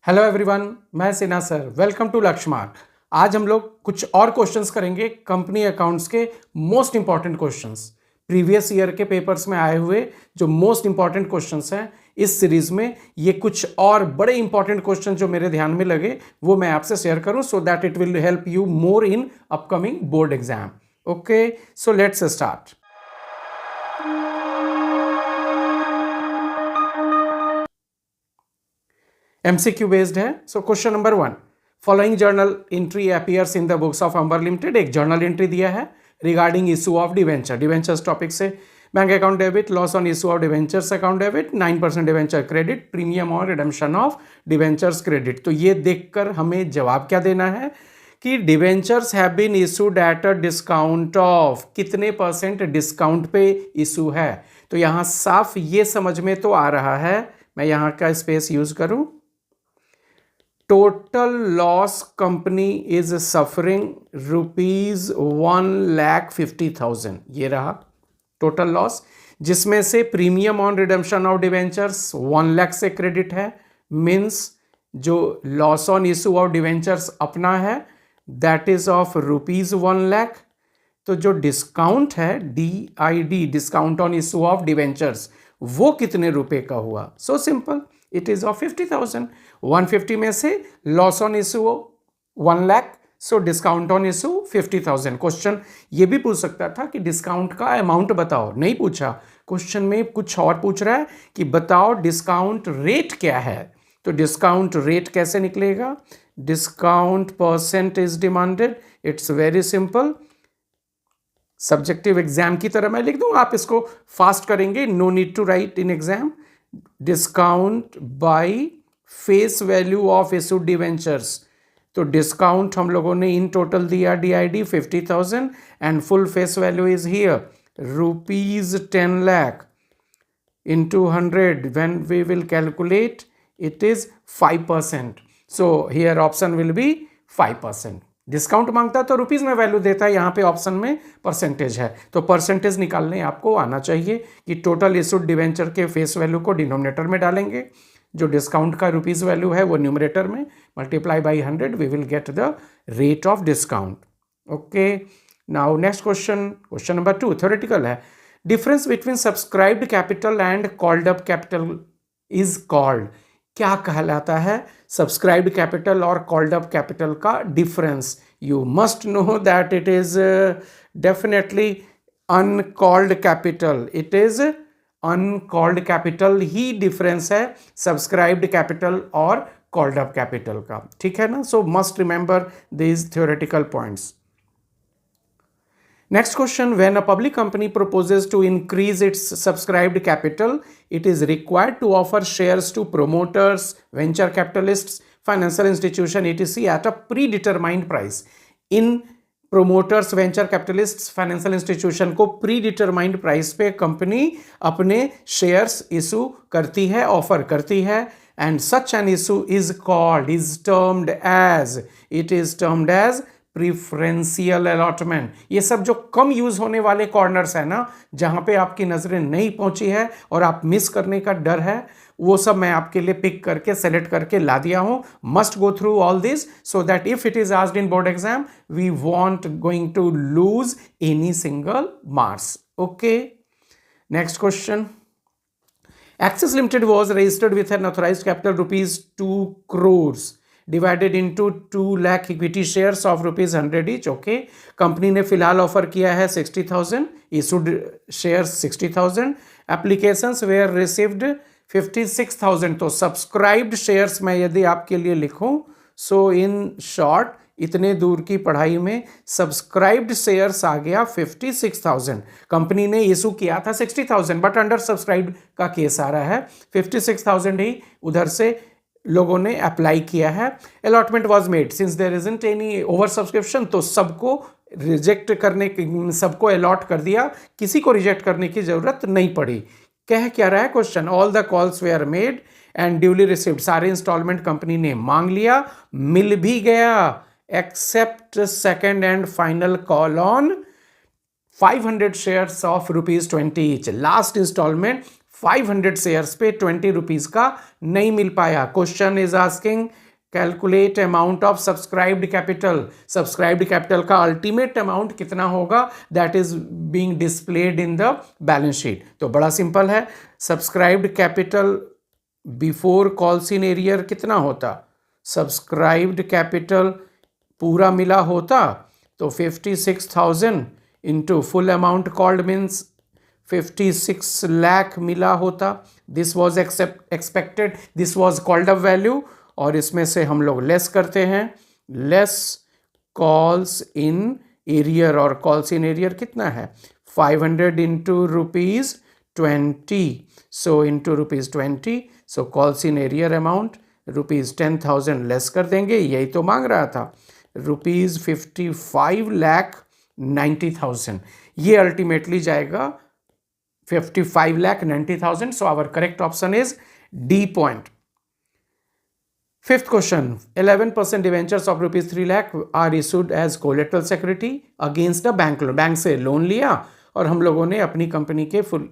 Hello everyone, मैं Sinha sir. Welcome to Lakshyamark. आज हम लोग कुछ और क्वेश्चंस करेंगे, कंपनी अकाउंट्स के most important questions, previous year के पेपर्स में आए हुए जो मोस्ट इंपॉर्टेंट क्वेश्चंस हैं इस सीरीज में। ये कुछ और बड़े इंपॉर्टेंट क्वेश्चन जो मेरे ध्यान में लगे वो मैं आपसे शेयर करूं, so that it will help you more in upcoming board exam. Okay, so let's start. MCQ based है। So question number 1, following journal entry appears in the books of Ambar limited. एक जर्नल एंट्री दिया है regarding issue of debenture. Debentures topic से bank account debit, loss on issue of debentures account debit, 9% debenture credit, premium और redemption of debentures credit. तो ये देखकर हमें जवाब क्या देना है कि debentures have been issued at a discount of, कितने परसेंट डिस्काउंट पे इशू है। तो यहां साफ ये समझ में तो आ रहा है, मैं यहां का स्पेस यूज करूं, total loss company is suffering ₹1,50,000। ये रहा टोटल लॉस, जिसमें से premium on redemption of debentures 1 lakh से क्रेडिट है। मीन्स जो loss on issue of debentures अपना है दैट इज ऑफ ₹1 लाख। तो जो डिस्काउंट है DID, discount on issue of debentures, वो कितने रुपए का हुआ। So simple, it is of 50,000। 150 में से loss on issue 1 lakh, so discount on issue 50,000। Question ये भी पूछ सकता था कि डिस्काउंट का अमाउंट बताओ, नहीं पूछा। क्वेश्चन में कुछ और पूछ रहा है कि बताओ डिस्काउंट रेट क्या है। तो डिस्काउंट रेट कैसे निकलेगा, discount percent is demanded. It's very simple, subjective exam की तरह मैं लिख दूं, आप इसको फास्ट करेंगे, no need to write in exam. Discount by face value of issued debentures. तो डिस्काउंट हम लोगों ने इन टोटल दिया DID 50,000 and full face value is here ₹10 lakh into 100. When we will calculate, it is 5%. So here option will be 5%. Discount मांगता तो rupees में value देता है, यहाँ पे ऑप्शन में परसेंटेज है। तो परसेंटेज निकालने आपको आना चाहिए कि टोटल इशूड डिवेंचर के फेस वैल्यू को डिनोमिनेटर में डालेंगे, जो डिस्काउंट का रुपीज वैल्यू है वो न्यूमरेटर में, multiply by 100, we will get the rate of discount. Okay, now next question, question number 2 theoretical है। Difference between subscribed capital and called up capital is called. क्या कहलाता है सब्सक्राइब्ड कैपिटल और called up capital का difference. You must know that it is definitely uncalled capital. It is uncalled capital ही difference है subscribed capital और called up capital का, ठीक है ना। सो must remember these theoretical points. Next question, when a public company proposes to increase its subscribed capital, it is required to offer shares to promoters, venture capitalists, financial institution, etc. at a predetermined price. In promoters, venture capitalists, financial institution को predetermined price पे company अपने shares issue करती है, offer करती है, and such an issue is termed as preferential allotment. ये सब जो कम यूज होने वाले कॉर्नर्स है ना, जहां पे आपकी नजरें नहीं पहुंची है और आप मिस करने का डर है, वो सब मैं आपके लिए पिक करके सेलेक्ट करके ला दिया हूं। Must go through all this so that if it is asked in board exam we want going to lose any single marks. Okay, next question. Axis Limited was registered with an authorized capital ₹2 crores divided into 2 lakh equity shares of ₹100 each. Okay, company ने फिलहाल offer किया है 60,000, issued shares 60,000, applications were received 56,000। तो subscribed shares मैं यदि आपके लिए लिखूं, सो इन शॉर्ट इतने दूर की पढ़ाई में सब्सक्राइब्ड शेयर्स आ गया 56,000। कंपनी ने इशू किया था 60,000 बट अंडर सब्सक्राइब्ड का केस आ रहा है, 56,000 ही उधर से लोगों ने अप्लाई किया है। Allotment was made since there isn't any over subscription, तो सबको रिजेक्ट करने, सबको अलॉट कर दिया, किसी को रिजेक्ट करने की जरूरत नहीं पड़ी। कह क्या रहा है question, all the calls were made and duly received, सारे इंस्टॉलमेंट कंपनी ने मांग लिया, मिल भी गया, except second and final call on 500 shares of ₹20 each. Last installment 500 shares पे 20 रुपीज का नहीं मिल पाया। Question is asking calculate amount of subscribed capital. Subscribed capital का अल्टीमेट अमाउंट कितना होगा, that is being displayed in the balance sheet. तो बड़ा सिंपल है, subscribed capital before calls in arrear कितना होता, सब्सक्राइब्ड कैपिटल पूरा मिला होता तो 56,000 into full amount called means 56 lakh मिला होता। This was expected, this was called up value, और इसमें से हम लोग लेस करते हैं, लेस कॉल्स इन एरियर, और कॉल्स इन एरियर कितना है 500 into rupees 20, so into rupees 20, so calls in arrear amount rupees 10,000 less कर देंगे, यही तो मांग रहा था, रुपीज 55,90,000। ये अल्टीमेटली जाएगा 55,90,000। So our correct option is D point. Fifth question, 11% debentures of rupees 3 lakh are issued as collateral security against a bank loan। Bank से लोन लिया और हम लोगों ने अपनी कंपनी के फुल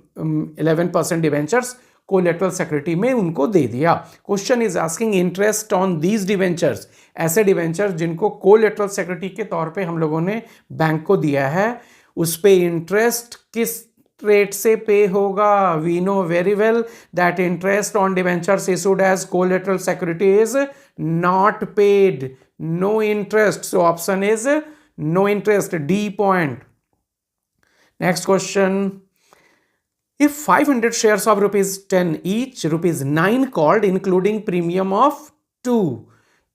11% डिवेंचर्स कोलेटरल सिक्योरिटी में उनको दे दिया। Question is asking interest on these debentures. ऐसे डिवेंचर्स जिनको कोलेटरल सिक्योरिटी के तौर पे हम लोगों ने बैंक को दिया है, उस पे इंटरेस्ट किस रेट से पे होगा। We know very well that interest on debentures issued as collateral security is not paid, no interest. So option is no interest, D point. Next question, if 500 shares of rupees 10 each, rupees 9 called including premium of 2,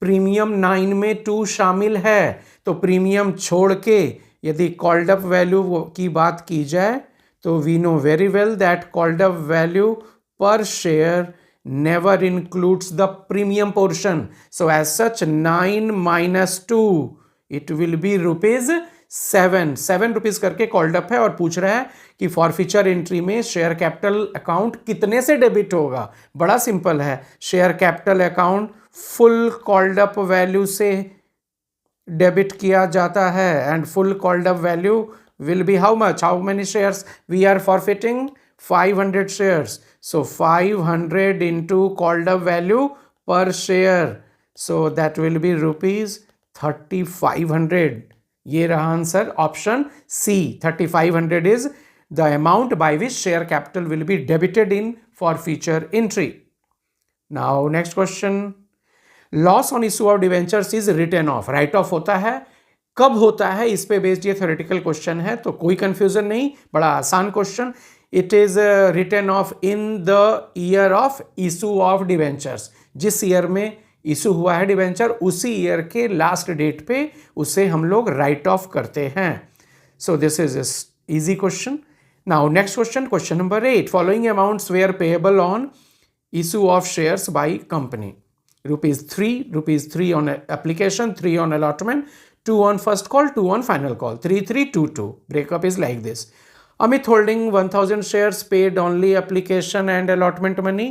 premium 9 में 2 शामिल है, तो premium छोड़ के यदि called up value की बात की जाए तो we know very well that called up value per share never includes the premium portion. So as such 9 minus 2 it will be rupees 7 rupees करके कॉल्ड अप है और पूछ रहा है कि फॉरफीचर एंट्री में शेयर कैपिटल अकाउंट कितने से डेबिट होगा। बड़ा सिंपल है, share capital account full called up value से डेबिट किया जाता है, and full called up value will be how much, how many shares we are forfeiting, 500 shares, so 500 into called up value per share, so that will be rupees 3,500। ये रहा answer option C, 3,500 is the amount by which share capital will be debited in forfeiture entry। Now next question, loss on issue of debentures is written off। Right of होता है, कब होता है, इस पे based ये थ्योरेटिकल क्वेश्चन है, तो कोई कंफ्यूजन नहीं, बड़ा आसान question. It is written off in the year of issue of debentures. जिस ईयर में इशू हुआ है डिवेंचर, उसी ईयर के लास्ट डेट पे उसे हम लोग राइट ऑफ करते हैं। So this is easy question. Now next question, question number 8, following amounts were payable on issue of shares by company. Rupees 3 on application, 3 on allotment, 2 on first call, 2 on final call, 3-3-2-2. Breakup is like this. Amit holding 1000 shares, paid only application and allotment money.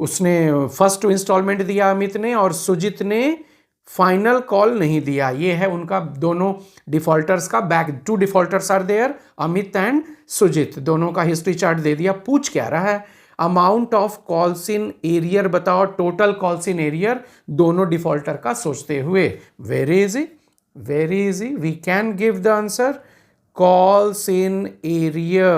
उसने first instalment दिया अमित ने, और सुजित ने final call नहीं दिया। ये है उनका दोनों डिफॉल्टर्स का back, 2 defaulters are there, Amit and Sujit, दोनों का हिस्ट्री चार्ट दे दिया। पूछ क्या रहा है, amount of calls in arrear बताओ, टोटल कॉल्स इन एरियर दोनों डिफॉल्टर का सोचते हुए। Very easy, very easy, we can give the answer, calls in area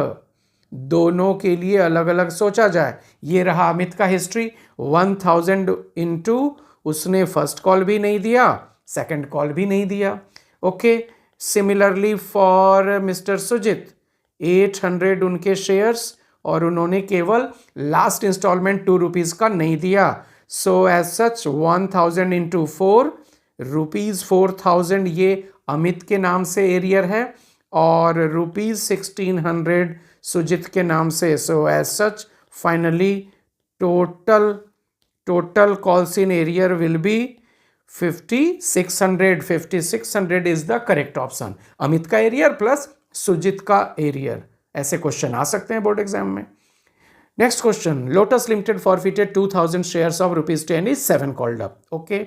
दोनों के लिए अलग अलग सोचा जाए। ये रहा अमित का हिस्ट्री, 1000 इंटू, उसने फर्स्ट कॉल भी नहीं दिया, सेकंड कॉल भी नहीं दिया। ओके, सिमिलरली फॉर मिस्टर सुजित, 800 उनके शेयर्स, और उन्होंने केवल लास्ट इंस्टॉलमेंट 2 रुपीज का नहीं दिया। So as such 1000 into 4 rupees 4000 ये अमित के नाम से एरियर है, और रुपीज 1600 सुजित के नाम से। So as such finally total calls in arrear will be 5600। 5600 is the correct option, Amit का एरियर प्लस सुजित का एरियर। ऐसे क्वेश्चन आ सकते हैं बोर्ड एग्जाम में। Next question, lotus limited forfeited 2000 shares of rupees 10 is 7 called up. Okay,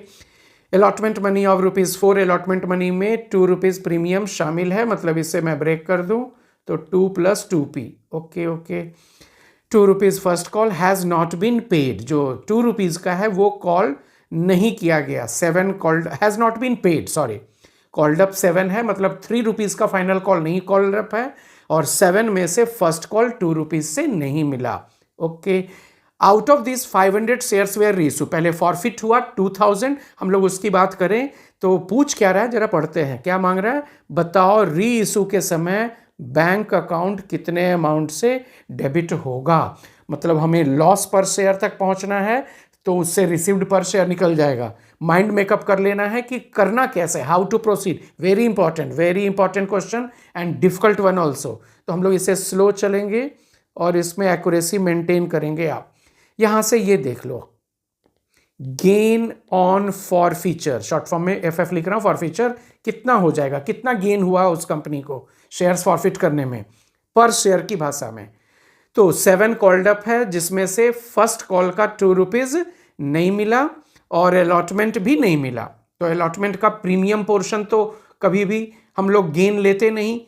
allotment money of rupees 4, allotment money में 2 rupees premium शामिल है, मतलब इससे मैं ब्रेक कर दूं तो 2 + 2p। Okay, ₹2 first call has not been paid, जो ₹2 का है वो कॉल नहीं किया गया। 7 called has not been paid, sorry, called up 7 है, मतलब ₹3 का फाइनल कॉल नहीं कॉल्ड अप है, और 7 में से फर्स्ट कॉल ₹2 से नहीं मिला। Okay, out of this 500 shares where reissue, पहले फॉरफिट हुआ 2000, हम लोग उसकी बात करें तो पूछ क्या रहा है, जरा पढ़ते हैं क्या मांग रहा है। बताओ रीइशू के समय बैंक अकाउंट कितने अमाउंट से डेबिट होगा, मतलब हमें लॉस पर शेयर तक पहुंचना है तो उससे रिसीव्ड पर शेयर निकल जाएगा। माइंड मेकअप कर लेना है कि करना कैसे, how to proceed, very important question and difficult one also. तो हम लोग इसे स्लो चलेंगे और इसमें एक्यूरेसी मेंटेन करेंगे। आप यहां से ये देख लो, gain on forfeiture, short form में एफएफ लिख रहा हूं, फॉरफीचर कितना हो जाएगा, कितना गेन हुआ उस कंपनी को शेयर्स फॉरफिट करने में, पर शेयर की भाषा में। तो 7 कॉल्ड अप है, जिसमें से फर्स्ट कॉल का ₹2 नहीं मिला और अलॉटमेंट भी नहीं मिला। तो अलॉटमेंट का प्रीमियम पोर्शन तो कभी भी हम लोग गेन लेते नहीं,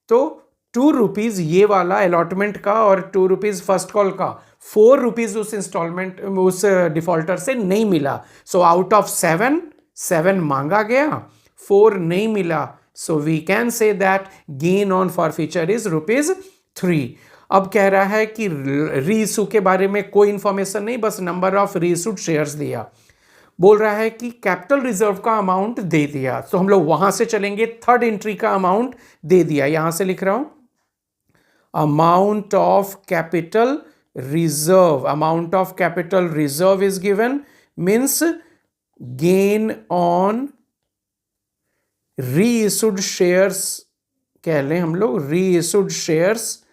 तो ₹2 ये वाला अलॉटमेंट का और ₹2 फर्स्ट कॉल का, ₹4 उस इंस्टॉलमेंट उस डिफॉल्टर से नहीं मिला। सो आउट ऑफ 7 मांगा गया, 4 नहीं मिला, so we can say that gain on forfeiture is ₹3। अब कह रहा है कि रीइशू के बारे में कोई इंफॉर्मेशन नहीं, बस नंबर ऑफ रीइशूड शेयर्स दिया। बोल रहा है कि कैपिटल रिजर्व का अमाउंट दे दिया, तो हम लोग वहां से चलेंगे, थर्ड एंट्री का अमाउंट दे दिया, यहां से लिख रहा हूं amount of capital reserve, amount of capital reserve is given, means gain on reissued shares, कह लें हम लोग रीइशूड शेयर्स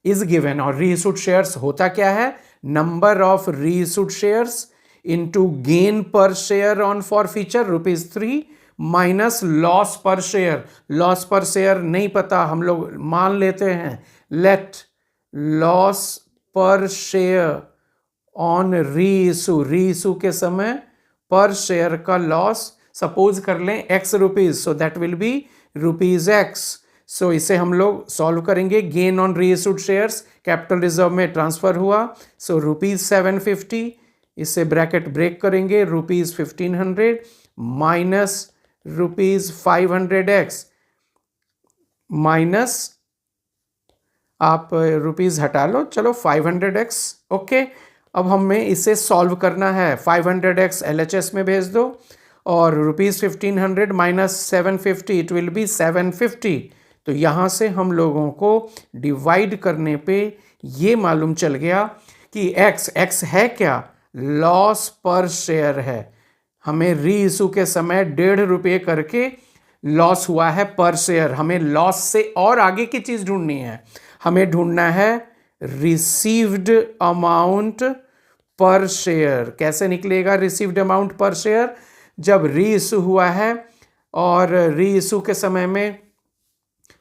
इज गिवन। और रीइशूड शेयर्स होता क्या है, number of reissued shares into gain per share on forfeiture ₹3 minus loss पर share. Loss पर शेयर नहीं पता, हम लोग मान लेते हैं लेट लॉस पर शेयर ऑन रीइशू के समय पर शेयर का लॉस सपोज कर लें ₹X, so that will be ₹X। So इसे हम लोग सॉल्व करेंगे, gain on reissued shares capital reserve में ट्रांसफर हुआ, सो ₹750, इससे ब्रैकेट ब्रेक करेंगे, ₹1500 माइनस ₹500X माइनस, आप रुपीज़ हटा लो, चलो ₹500X। ओके, अब हमें इसे सॉल्व करना है, $500X LHS में भेज दो और ₹1500 माइनस 750, इट विल बी 750। तो यहाँ से हम लोगों को डिवाइड करने पे ये मालूम चल गया कि x है क्या, लॉस पर शेयर है। हमें रीइशू के समय ₹1.5 करके लॉस हुआ है पर शेयर, हमें लॉस से और आगे की चीज़ ढूंढनी है, हमें ढूंढना है रिसीव्ड अमाउंट पर शेयर। कैसे निकलेगा रिसीव्ड अमाउंट पर शेयर, जब रीइशू हुआ है और रीइशू के समय में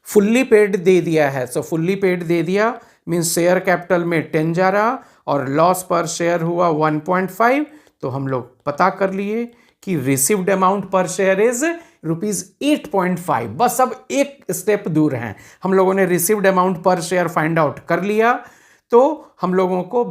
फुल्ली पेड दे दिया है, सो फुल्ली पेड दे दिया मीन्स शेयर कैपिटल में 10 जा रहा और लॉस पर शेयर हुआ 1.5, तो हम लोग पता कर लिए कि रिसीव्ड अमाउंट पर शेयर इज ₹8.5। बस अब एक स्टेप दूर हैं, हम लोगों ने रिसीव्ड अमाउंट पर शेयर फाइंड आउट कर लिया, तो हम लोगों को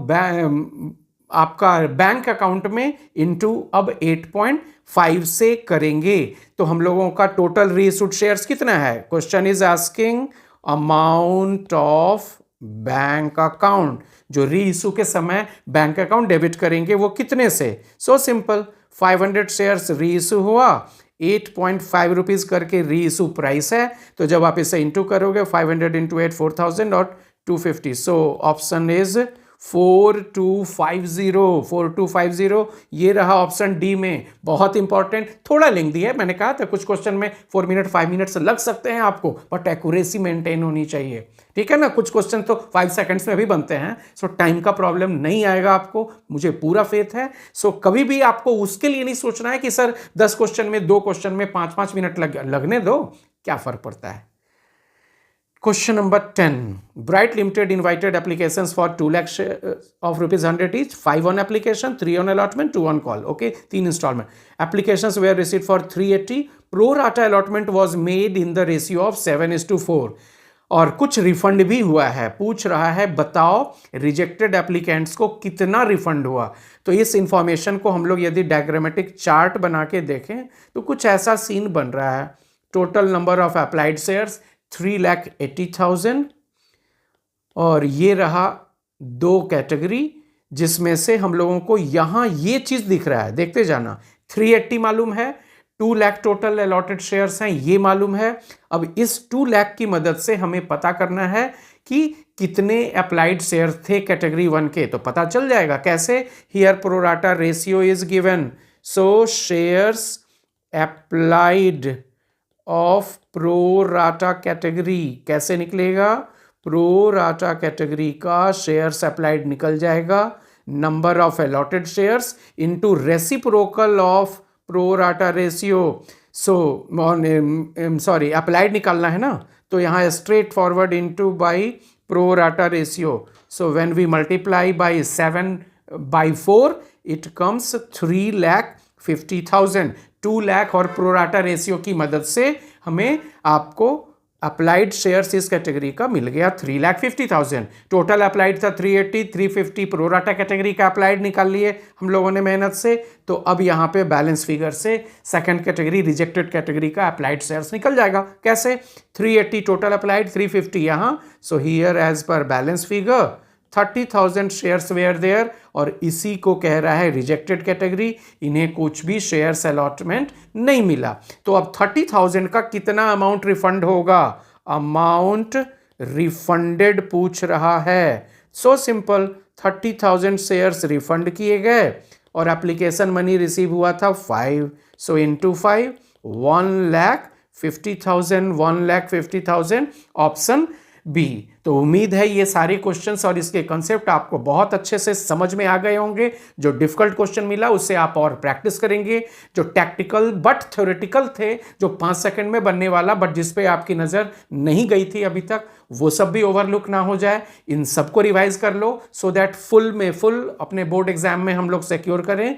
आपका बैंक अकाउंट में इनटू अब 8.5 से करेंगे, तो हम लोगों का टोटल रीइशूड शेयर्स कितना है। Question is asking amount of bank account, जो रीइशू के समय बैंक अकाउंट डेबिट करेंगे वो कितने से। सो सिंपल, 500 शेयर्स रीइशू हुआ, ₹8.5 करके रीइशू प्राइस है, तो जब आप इसे इंटू करोगे 500 इंटू 8 4000 और 250, सो ऑप्शन इज 4250। ये रहा ऑप्शन डी में, बहुत इंपॉर्टेंट, थोड़ा लेंथी है, मैंने कहा था कुछ क्वेश्चन में 4 मिनट 5 मिनट्स लग सकते हैं आपको, बट एक्यूरेसी मेंटेन होनी चाहिए, ठीक है ना। कुछ क्वेश्चन तो 5 सेकंड्स में भी बनते हैं, सो टाइम का प्रॉब्लम नहीं आएगा आपको, मुझे पूरा फेथ है। सो कभी भी आपको उसके लिए नहीं सोचना है कि सर 10 क्वेश्चन में 2 क्वेश्चन में 5-5 मिनट लगने दो, क्या फर्क पड़ता है। Question number 10. Bright Limited invited applications for 2 lakh of ₹100 each, 5 on application, 3 on allotment, 2 on call. Okay, 3 installment. Applications were received for 380. Pro rata allotment was made in the ratio of 7:4. और कुछ refund भी हुआ है। पूछ रहा है बताओ rejected applicants को कितना रिफंड हुआ। तो इस इंफॉर्मेशन को हम लोग यदि डायग्रामेटिक चार्ट बना के देखें तो कुछ ऐसा सीन बन रहा है। Total number of applied shares 3,80,000 और ये रहा दो कैटेगरी जिसमें से हम लोगों को यहां ये चीज दिख रहा है, देखते जाना। 380 मालूम है, 2 लाख टोटल अलॉटेड शेयर्स हैं ये मालूम है। अब इस 2 लाख की मदद से हमें पता करना है कि कितने अप्लाइड शेयर थे कैटेगरी 1 के, तो पता चल जाएगा कैसे। Here pro rata ratio is given, so shares applied of pro rata category कैसे निकलेगा। प्रोराटा कैटेगरी का शेयर्स अप्लाइड निकल जाएगा number of allotted shares into reciprocal of pro rata ratio. So sorry applied निकालना है ना, तो यहाँ straightforward into by pro rata ratio. So when we multiply by 7/4 it comes 3,50,000। 2 lakh और प्रोराटा रेशियो की मदद से हमें आपको अप्लाइड शेयर्स इस कैटेगरी का मिल गया 3,50,000। टोटल अप्लाइड था 380, 350 प्रोराटा कैटेगरी का अप्लाइड निकाल लिए हम लोगों ने मेहनत से। तो अब यहाँ पे बैलेंस फिगर से सेकंड कैटेगरी रिजेक्टेड कैटेगरी का अप्लाइड शेयर्स निकल जाएगा। कैसे, 380 टोटल अप्लाइड, 350 यहाँ। So here as per balance figure 30,000 shares were there और इसी को कह रहा है रिजेक्टेड कैटेगरी, इन्हें कुछ भी शेयर्स अलॉटमेंट नहीं मिला। तो अब 30,000 का कितना अमाउंट रिफंड होगा, अमाउंट रिफंडेड पूछ रहा है। सो सिंपल, 30,000 शेयर्स रिफंड किए गए और एप्लीकेशन मनी रिसीव हुआ था 5। So into 5 1,50,000 1,50,000 option B. तो उम्मीद है ये सारे क्वेश्चंस और इसके कंसेप्ट आपको बहुत अच्छे से समझ में आ गए होंगे। जो डिफिकल्ट क्वेश्चन मिला उससे आप और प्रैक्टिस करेंगे, जो टैक्टिकल बट थ्योरेटिकल थे, जो 5 सेकंड में बनने वाला बट जिस पे आपकी नज़र नहीं गई थी अभी तक, वो सब भी ओवरलुक ना हो जाए, इन सबको रिवाइज कर लो सो दैट फुल में फुल अपने बोर्ड एग्जाम में हम लोग सिक्योर करें